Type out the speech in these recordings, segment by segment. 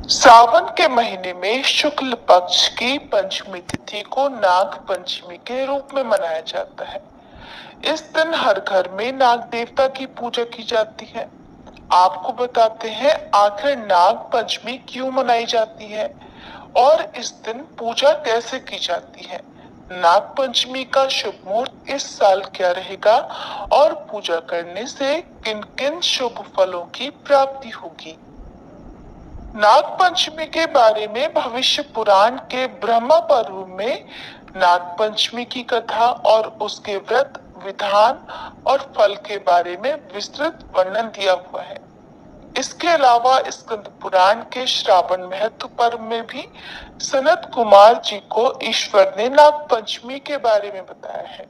सावन के महीने में शुक्ल पक्ष की पंचमी तिथि को नाग पंचमी के रूप में मनाया जाता है। इस दिन हर घर में नाग देवता की पूजा की जाती है। आपको बताते हैं आखिर नाग पंचमी क्यों मनाई जाती है और इस दिन पूजा कैसे की जाती है। नाग पंचमी का शुभ मुहूर्त इस साल क्या रहेगा और पूजा करने से किन किन शुभ फलों की प्राप्ति होगी। नाग पंचमी के बारे में भविष्य पुराण के ब्रह्मा पर्व में नाग पंचमी की कथा और उसके व्रत विधान और फल के बारे में विस्तृत वर्णन दिया हुआ है। इसके अलावा स्कंद पुराण के श्रावण महत्व पर्व में भी सनत कुमार जी को ईश्वर ने नाग पंचमी के बारे में बताया है।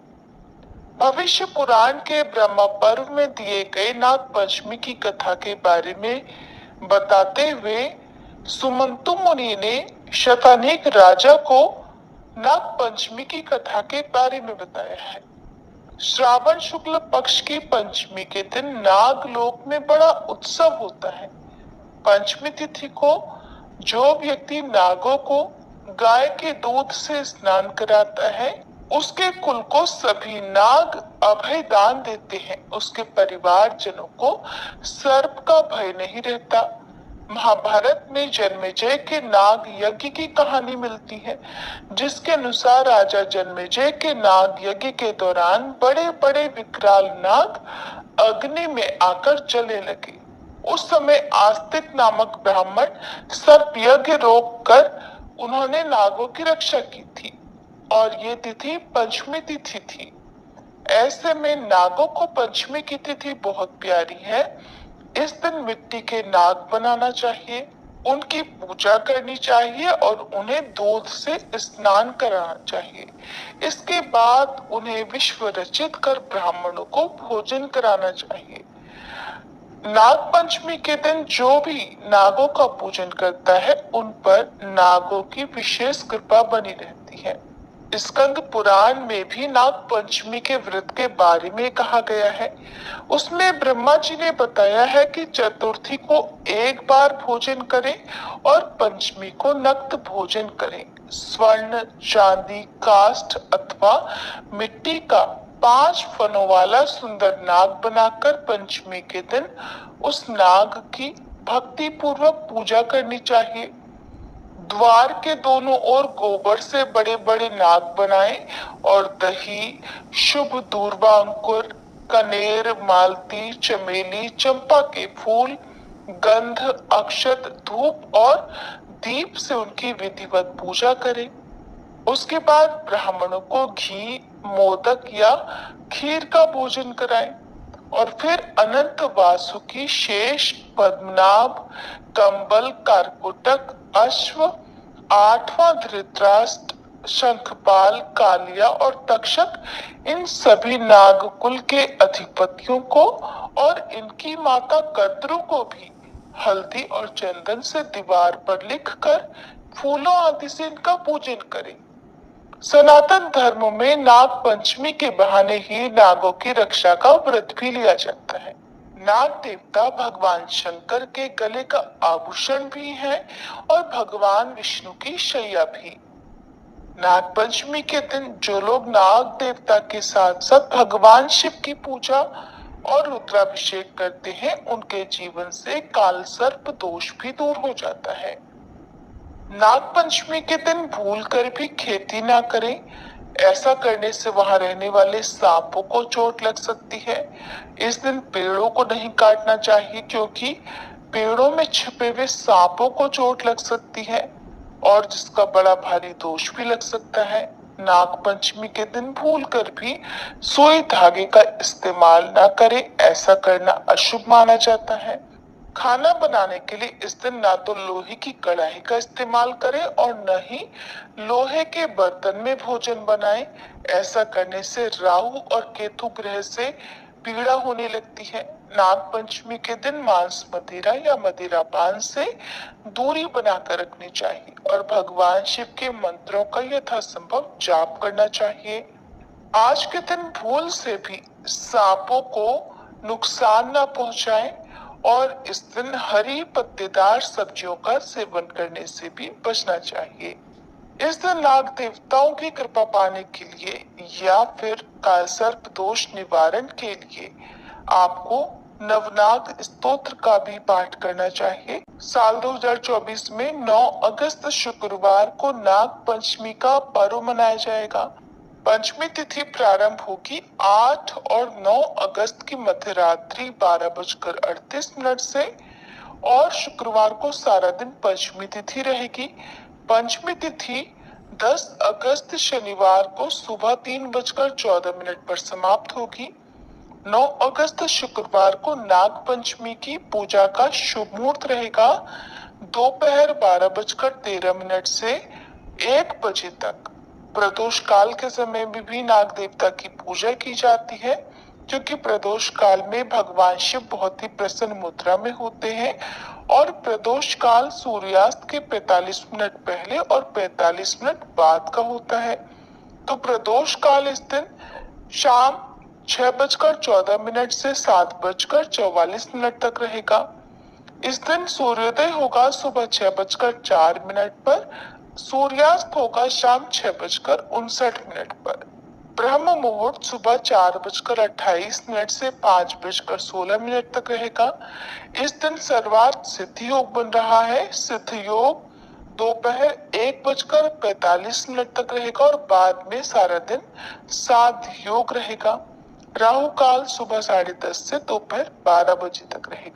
भविष्य पुराण के ब्रह्मा पर्व में दिए गए नाग पंचमी की कथा के बारे में बताते हुए सुमंतु मुनि ने शतानीक राजा को नाग पंचमी की कथा के बारे में बताया है। श्रावण शुक्ल पक्ष की पंचमी के दिन नाग लोक में बड़ा उत्सव होता है। पंचमी तिथि को जो व्यक्ति नागों को गाय के दूध से स्नान कराता है उसके कुल को सभी नाग अभय दान देते हैं। उसके परिवार जनों को सर्प का भय नहीं रहता। महाभारत में जन्मेजय के नाग यज्ञ की कहानी मिलती है, जिसके अनुसार राजा जन्मेजय के नाग यज्ञ के दौरान बड़े बड़े विकराल नाग अग्नि में आकर जलने लगे। उस समय आस्तिक नामक ब्राह्मण सर्प यज्ञ रोक कर उन्होंने नागों की रक्षा की थी और ये तिथि पंचमी तिथि थी। ऐसे में नागों को पंचमी की तिथि बहुत प्यारी है। इस दिन मिट्टी के नाग बनाना चाहिए, उनकी पूजा करनी चाहिए और उन्हें दूध से स्नान कराना चाहिए। इसके बाद उन्हें विश्व रचित कर ब्राह्मणों को भोजन कराना चाहिए। नाग पंचमी के दिन जो भी नागों का पूजन करता है उन पर नागों की विशेष कृपा बनी रहती है। स्कंद पुराण में भी नाग पंचमी के व्रत के बारे में कहा गया है। उसमें ब्रह्मा जी ने बताया है कि चतुर्थी को एक बार भोजन करें और पंचमी को नक्त भोजन करें। स्वर्ण, चांदी, काष्ठ अथवा मिट्टी का 5 फनों वाला सुंदर नाग बनाकर पंचमी के दिन उस नाग की भक्ति पूर्वक पूजा करनी चाहिए। द्वार के दोनों ओर गोबर से बड़े बड़े नाग बनाएं और दही, शुभ दूर्वा अंकुर, कनेर, मालती, चमेली, चंपा के फूल, गंध, अक्षत, धूप और दीप से उनकी विधिवत पूजा करें। उसके बाद ब्राह्मणों को घी, मोदक या खीर का भोजन कराएं और फिर अनंत वासुकी, शेष, पद्मनाभ, कंबल, कारकुटक, अश्व, 8वां धृतराष्ट्र, शंखपाल, कालिया और तक्षक इन सभी नागकुल के अधिपतियों को और इनकी माता कद्रु को भी हल्दी और चंदन से दीवार पर लिखकर फूलों आदि से इनका पूजन करें। सनातन धर्म में नाग पंचमी के बहाने ही नागों की रक्षा का व्रत भी लिया जाता है। नाग देवता भगवान शंकर के गले का आभूषण भी है और भगवान विष्णु की शैया भी। नाग पंचमी के दिन जो लोग नाग देवता के साथ साथ भगवान शिव की पूजा और रुद्राभिषेक करते हैं उनके जीवन से काल सर्प दोष भी दूर हो जाता है। नाग पंचमी के दिन भूल कर भी खेती ना करें। ऐसा करने से वहां रहने वाले सांपों को चोट लग सकती है। इस दिन पेड़ों को नहीं काटना चाहिए क्योंकि पेड़ों में छिपे हुए सांपों को चोट लग सकती है और जिसका बड़ा भारी दोष भी लग सकता है। नाग पंचमी के दिन भूल कर भी सुई धागे का इस्तेमाल ना करें, ऐसा करना अशुभ माना जाता है। खाना बनाने के लिए इस दिन ना तो लोहे की कढ़ाई का इस्तेमाल करें और न ही लोहे के बर्तन में भोजन बनाएं। ऐसा करने से राहु और केतु ग्रह से पीड़ा होने लगती है। नाग पंचमी के दिन मांस, मदिरा या मदिरा पान से दूरी बनाकर रखनी चाहिए और भगवान शिव के मंत्रों का यथासंभव जाप करना चाहिए। आज के दिन भूल से भी सांपों को नुकसान न पहुंचाएं और इस दिन हरी पत्तेदार सब्जियों का सेवन करने से भी बचना चाहिए। इस दिन नाग देवताओं की कृपा पाने के लिए या फिर कालसर्प दोष निवारण के लिए आपको नवनाग स्तोत्र का भी पाठ करना चाहिए। साल 2024 में 9 अगस्त शुक्रवार को नाग पंचमी का पर्व मनाया जाएगा। पंचमी तिथि प्रारंभ होगी 8 और 9 अगस्त की मध्यरात्रि 12:38 से और शुक्रवार को सारा दिन पंचमी तिथि रहेगी। पंचमी तिथि 10 अगस्त शनिवार को सुबह 3:14 पर समाप्त होगी। 9 अगस्त शुक्रवार को नाग पंचमी की पूजा का शुभ मुहूर्त रहेगा दोपहर 12:13 से 1 बजे तक। प्रदोष काल के समय में भी नाग देवता की पूजा की जाती है, क्योंकि प्रदोष काल में भगवान शिव बहुत ही प्रसन्न मुद्रा में होते हैं और प्रदोष काल सूर्यास्त के 45 मिनट पहले और 45 मिनट बाद का होता है। तो प्रदोष काल इस दिन शाम 6:14 से 7:44 तक रहेगा। इस दिन सूर्योदय होगा सुबह 6:04 पर, सूर्यास्त होगा शाम 6:59 पर। ब्रह्म मुहूर्त सुबह 4:28 से 5:16 तक रहेगा। इस दिन सर्वार्थ सिद्धि योग बन रहा है। सिद्ध योग दोपहर 1:45 तक रहेगा और बाद में सारा दिन साध योग रहेगा। राहु काल सुबह 10:30 से दोपहर 12 बजे तक रहेगा।